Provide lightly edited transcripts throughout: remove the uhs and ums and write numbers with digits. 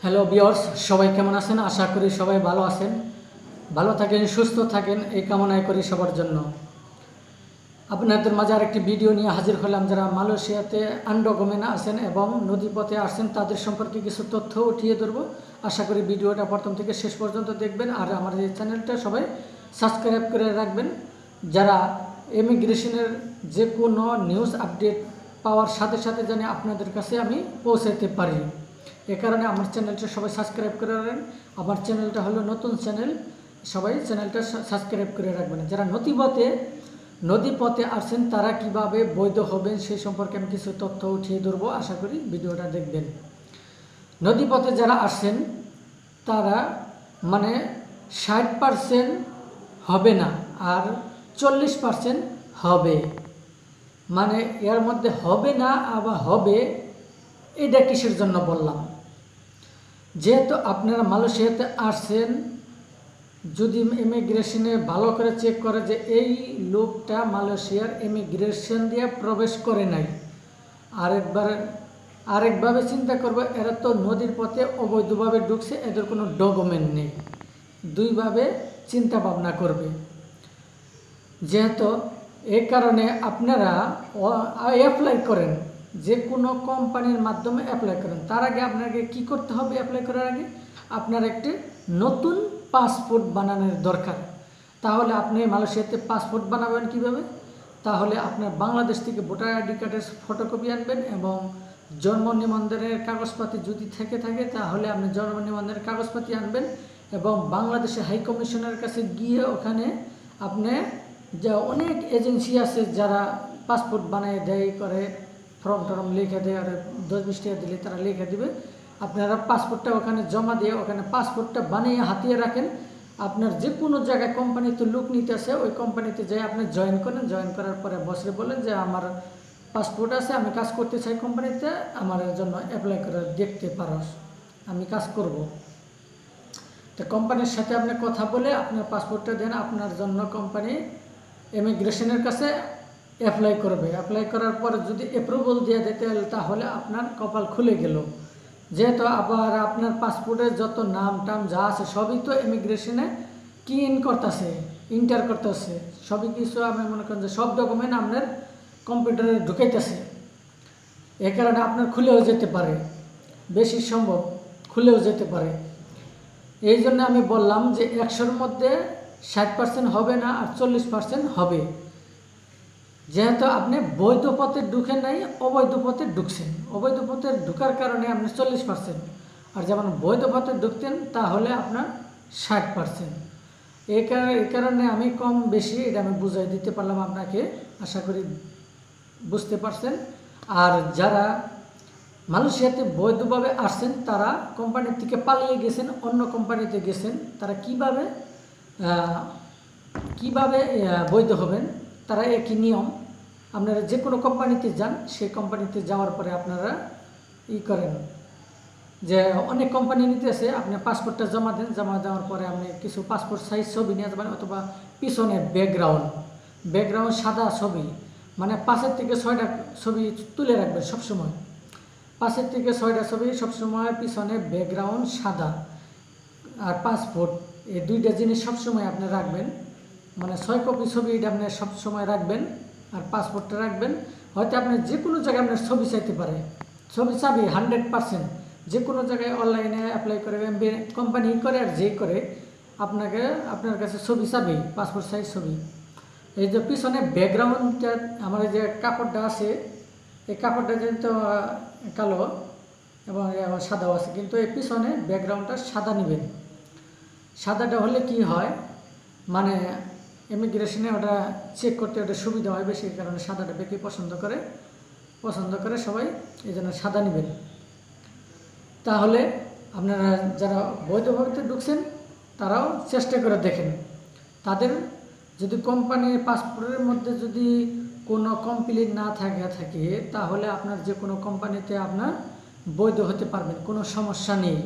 Hello viewers, সবাই কেমন আছেন? আশা করি সবাই ভালো আছেন। ভালো থাকেন, সুস্থ থাকেন, এই কামনাই করি সবার জন্য। আপনাদের মাঝে আরেকটি ভিডিও নিয়ে হাজির হলাম। যারা মালয়েশিয়াতে আনডকুমেন্ট আছেন এবং নদীপথে আসছেন তাদের সম্পর্কে কিছু তথ্য উঠিয়ে ধরব। আশা করি ভিডিওটা প্রথম থেকে শেষ পর্যন্ত দেখবেন আর আমার এই চ্যানেলটা সবাই সাবস্ক্রাইব করে রাখবেন। যারা ইমিগ্রেশনের যে কোনো নিউজ আপডেট পাওয়ার সাথে সাথে জানি আপনাদের কাছে আমি পৌঁছাতে পারি। এ কারণে আমার চ্যানেলটা সবাই সাবস্ক্রাইব করে রাখবেন। আমার চ্যানেলটা হলো নতুন চ্যানেল, সবাই চ্যানেলটা সাবস্ক্রাইব করে রাখবেন। যারা নদীপথে আসছেন তারা কিভাবে বৈধ হবেন সেই সম্পর্কে আমি কিছু তথ্য উঠিয়ে ধরবো। আশা করি ভিডিওটা দেখবেন। নদীপথে যারা আসছেন তারা 60% হবে না আর 40% হবে। এর মধ্যে হবে না আবার হবে, এটা কিসের জন্য বললাম? যেহেতু আপনারা মালয়েশিয়াতে আসছেন, যদি ইমিগ্রেশনে ভালো করে চেক করে যে এই লোকটা মালয়েশিয়ার ইমিগ্রেশন দিয়ে প্রবেশ করে নাই, আরেকভাবে চিন্তা করবে এরা তো নদীর পথে অবৈধভাবে ঢুকছে, এদের কোনো ডকুমেন্ট নেই। দুইভাবে চিন্তা ভাবনা করবে। যেহেতু এই কারণে আপনারা অ্যাপ্লাই করেন, যে কোনো কোম্পানির মাধ্যমে অ্যাপ্লাই করেন, তার আগে আপনাকে কি করতে হবে? অ্যাপ্লাই করার আগে আপনার একটি নতুন পাসপোর্ট বানানোর দরকার। তাহলে আপনি মালয়েশিয়াতে পাসপোর্ট বানাবেন কিভাবে? তাহলে আপনার বাংলাদেশ থেকে ভোটার আইডি কার্ডের ফটোকপি আনবেন এবং জন্ম নিবন্ধনের কাগজপাতি যদি থেকে থাকে তাহলে আপনি জন্ম নিবন্ধনের কাগজপাতি আনবেন এবং বাংলাদেশের হাই কমিশনের কাছে গিয়ে ওখানে আপনি যা অনেক এজেন্সি আছে যারা পাসপোর্ট বানিয়ে দেয় করে, ফর্ম টর্ম লিখে দেয়, আর 10-20 টাকা দিলে তারা লিখে দিবে। আপনারা পাসপোর্টটা ওখানে জমা দিয়ে ওখানে পাসপোর্টটা বানিয়ে হাতিয়ে রাখেন। আপনার যে কোনো জায়গায় কোম্পানিতে লোক নিতে আসে, ওই কোম্পানিতে যাই আপনি জয়েন করেন। জয়েন করার পরে বসে বলেন যে আমার পাসপোর্ট আছে, আমি কাজ করতে চাই কোম্পানিতে, আমার জন্য অ্যাপ্লাই করে দেখতে পারো, আমি কাজ করব। তো কোম্পানির সাথে আপনি কথা বলে আপনার পাসপোর্টটা দেন, আপনার জন্য কোম্পানি ইমিগ্রেশনের কাছে অ্যাপ্লাই করবে। অ্যাপ্লাই করার পরে যদি অ্যাপ্রুভাল দিয়ে দিতে তাহলে আপনার কপাল খুলে গেল। যেহেতু আবার আপনার পাসপোর্টের যত নাম টাম যা আছে সবই তো ইমিগ্রেশনে কি করতেছে, ইন্টার করতেছে, সবই কিছু আমি মনে করেন যে সব ডকুমেন্ট আপনার কম্পিউটারে ঢুকাইতেছে। এ কারণে আপনার খুলেও যেতে পারে, বেশি সম্ভব খুলেও যেতে পারে। এই জন্য আমি বললাম যে 100-র মধ্যে 60% হবে না আর 40% হবে। যেহেতু আপনি বৈধ পথে ঢুকেন নাই, অবৈধ পথে ঢুকছেন। অবৈধ পথে ঢুকার কারণে আপনি 40%, আর যেমন বৈধ পথে ঢুকতেন তাহলে আপনার 60%। এই কারণে আমি কম বেশি এটা আমি বুঝাই দিতে পারলাম আপনাকে, আশা করি বুঝতে পারছেন। আর যারা মালয়েশিয়াতে বৈধভাবে আসছেন তারা কোম্পানির থেকে পালিয়ে গেছেন, অন্য কোম্পানিতে গেছেন, তারা কিভাবে বৈধ হবেন? তারা একই নিয়ম। আপনারা যে কোনো কোম্পানিতে যান, সেই কোম্পানিতে যাওয়ার পরে আপনারা করেন যে অনেক কোম্পানি নিতেছে, আপনি পাসপোর্টটা জমা দেন। জমা দেওয়ার পরে আপনি কিছু পাসপোর্ট সাইজ ছবি নিয়ে যাবেন, অথবা পিছনে ব্যাকগ্রাউন্ড সাদা ছবি, 5 থেকে 6টা ছবি তুলে রাখবেন সবসময়। 5 থেকে 6টা ছবি সবসময়, পিছনে ব্যাকগ্রাউন্ড সাদা আর পাসপোর্ট, এই 2টা জিনিস সবসময় আপনি রাখবেন। 6 কপি ছবি এটা আপনি সবসময় রাখবেন আর পাসপোর্টটা রাখবেন। হয়তো আপনি যে কোনো জায়গায় আপনার ছবি চাইতে পারে, ছবি চাবি 100%। যে কোনো জায়গায় অনলাইনে অ্যাপ্লাই করে, কোম্পানি করে আর যে করে, আপনার কাছে ছবি চাবি, পাসপোর্ট সাইজ ছবি। এই যে পিছনে ব্যাকগ্রাউন্ডটা, আমার যে কাপড়টা আছে, এই কাপড়টা কিন্তু কালো এবং সাদাও আছে, কিন্তু এই পিছনে ব্যাকগ্রাউন্ডটা সাদা নেবেন। সাদাটা হলে কি হয়, ইমিগ্রেশনে ওটা চেক করতে ওটা সুবিধা হয় বেশি, কারণে সাদাটা বেশি পছন্দ করে সবাই, এই জন্য সাদা নেবেন। তাহলে আপনারা যারা বৈধভাবে ঢুকছেন তারাও চেষ্টা করে দেখেন, তাদের যদি কোম্পানির পাসপোর্টের মধ্যে যদি কোনো কমপ্লিট না থাকে তাহলে আপনার যে কোনো কোম্পানিতে আপনার বৈধ হতে পারবেন, কোনো সমস্যা নেই,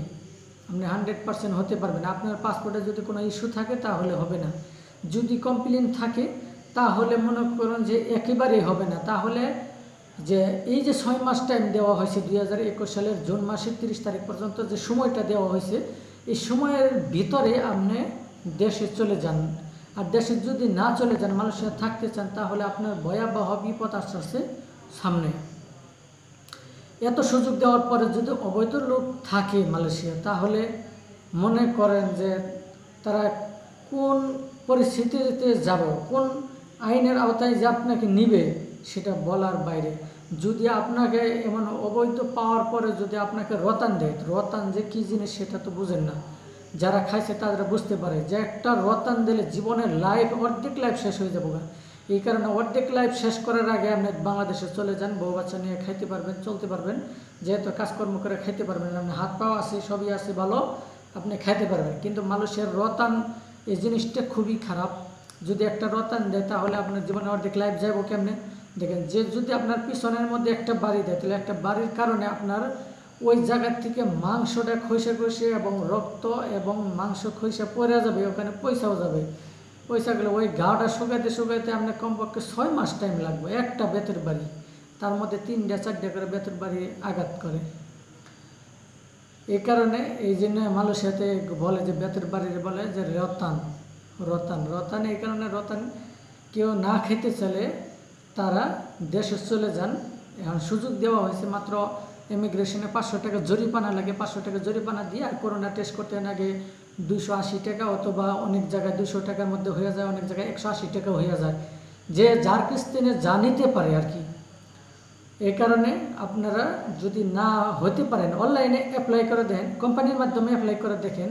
আপনি 100% হতে পারবেন। আপনার পাসপোর্টে যদি কোনো ইস্যু থাকে তাহলে হবে না। যদি কমপ্লেন থাকে তাহলে মনে করুন যে একেবারেই হবে না, তাহলে যে এই যে 6 মাস টাইম দেওয়া হয়েছে 2021 সালের জুন মাসের 30 তারিখ পর্যন্ত যে সময়টা দেওয়া হয়েছে, এই সময়ের ভিতরে আপনি দেশে চলে যান। আর দেশে যদি না চলে যান, মালয়েশিয়া থাকতে চান, তাহলে আপনার ভয়াবহ বিপদ আসছে সামনে। এত সুযোগ দেওয়ার পরে যদি অবৈধ লোক থাকে মালয়েশিয়া, তাহলে মনে করেন যে তারা কোন পরিস্থিতিতে যাবে, কোন আইনের আওতায় যে আপনাকে নিবে সেটা বলার বাইরে। যদি আপনাকে এমন অবৈধ পাওয়ার পরে যদি আপনাকে রতান দেয়, রতান যে কী জিনিস সেটা তো বুঝেন না। যারা খাইছে তারা বুঝতে পারে যে একটা রতান দিলে জীবনের লাইফ, অর্ধেক লাইফ শেষ হয়ে যাবো। এই কারণে অর্ধেক লাইফ শেষ করার আগে আপনি বাংলাদেশে চলে যান, বউ বাচ্চা নিয়ে খাইতে পারবেন, চলতে পারবেন, যেহেতু কাজকর্ম করে খাইতে পারবেন, আপনি হাত পাও আছে, সবই আছে ভালো, আপনি খাইতে পারবেন। কিন্তু মালয়েশিয়ার রতান এই জিনিসটা খুবই খারাপ। যদি একটা রতান দেয় তাহলে আপনার জীবনে অর্ধেক লাইফ যাবো কেমনে। দেখেন, যে যদি আপনার পিছনের মধ্যে একটা বাড়ি দেয়, তাহলে একটা বাড়ির কারণে আপনার ওই জায়গার থেকে মাংসটা খসে খসে এবং রক্ত এবং মাংস খসে পড়ে যাবে, ওখানে পয়সাও যাবে। পয়সাগুলো ওই গাটা শুকাইতে শুকাইতে আপনার কমপক্ষে 6 মাস টাইম লাগবে। একটা বেতের বাড়ি, তার মধ্যে 3টা 4টা করে বেতের বাড়ি আঘাত করে। এই কারণে এই জন্য মালয়েশিয়াতে বলে যে বেতের বাড়ির বলে যে রতান রতান রতান। এই কারণে রতান কেউ না খেতে চাইলে তারা দেশে চলে যান। এখন সুযোগ দেওয়া হয়েছে, মাত্র ইমিগ্রেশনে 500 টাকা জরিমানা লাগে। 500 টাকা জরিমানা দিয়ে আর করোনা টেস্ট করতে আগে 280 টাকা, অথবা অনেক জায়গায় 200 টাকার মধ্যে হয়ে যায়, অনেক জায়গায় 180 টাকা হয়ে যায়, যে যার কিস্তিনে যা নিতে পারে আর কি। এই কারণে আপনারা যদি না হতে পারেন, অনলাইনে অ্যাপ্লাই করে দেন, কোম্পানির মাধ্যমে অ্যাপ্লাই করে দেখেন।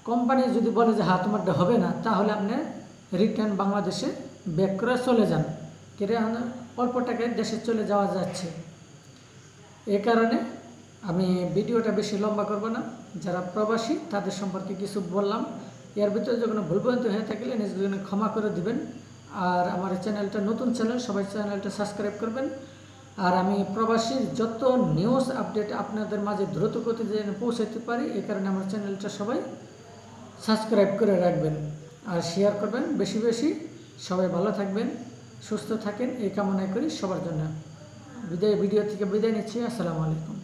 কোম্পানি যদি বলে যে হ্যাঁ তোমারটা হবে না, তাহলে আপনি রিটার্ন বাংলাদেশে ব্যাক করে চলে যান। কেটে অল্প টাকায় দেশে চলে যাওয়া যাচ্ছে। এই কারণে আমি ভিডিওটা বেশি লম্বা করব না। যারা প্রবাসী তাদের সম্পর্কে কিছু বললাম। এর ভিতরে যখন ভুলভ্রান্তি হয়ে থাকলে নিজের জন্য ক্ষমা করে দিবেন। আর আমার চ্যানেলটা নতুন চ্যানেল, সবাই চ্যানেলটা সাবস্ক্রাইব করবেন। আর আমি প্রবাসীর যত নিউজ আপডেট আপনাদের মাঝে দ্রুত গতিতে যেন পৌঁছাতে পারি, এই কারণে আমার চ্যানেলটা সবাই সাবস্ক্রাইব করে রাখবেন আর শেয়ার করবেন বেশি বেশি। সবাই ভালো থাকবেন, সুস্থ থাকেন, এই কামনা করি সবার জন্য। ভিডিও থেকে বিদায় নিচ্ছি। আসসালামু আলাইকুম।